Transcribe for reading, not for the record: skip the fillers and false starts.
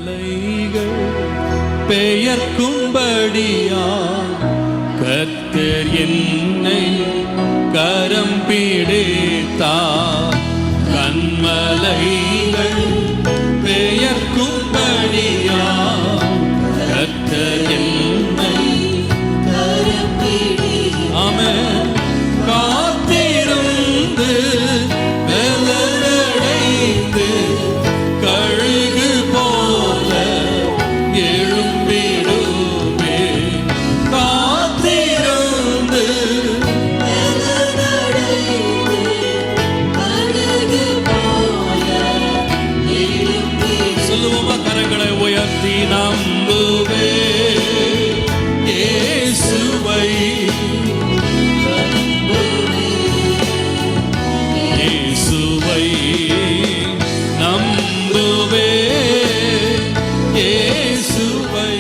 கண்மலைகள் பெயர்க்கும்படியா கர்த்தர் என்னை கரம் பிடித்தார். கண்மலைகள் பெயர்க்கும்படியா கர்த்தர் என்னை கரம் பிடித்தார். ஆமென். காத்திருந்து பலனடைந்து கழுகு போல எழும்பிடுமே. காத்திருந்து சொல்லுவோமா? கரங்களை உயர்த்தி நம்புவே இயேசுவை, இயேசுவை நம்புவே இயேசுவை.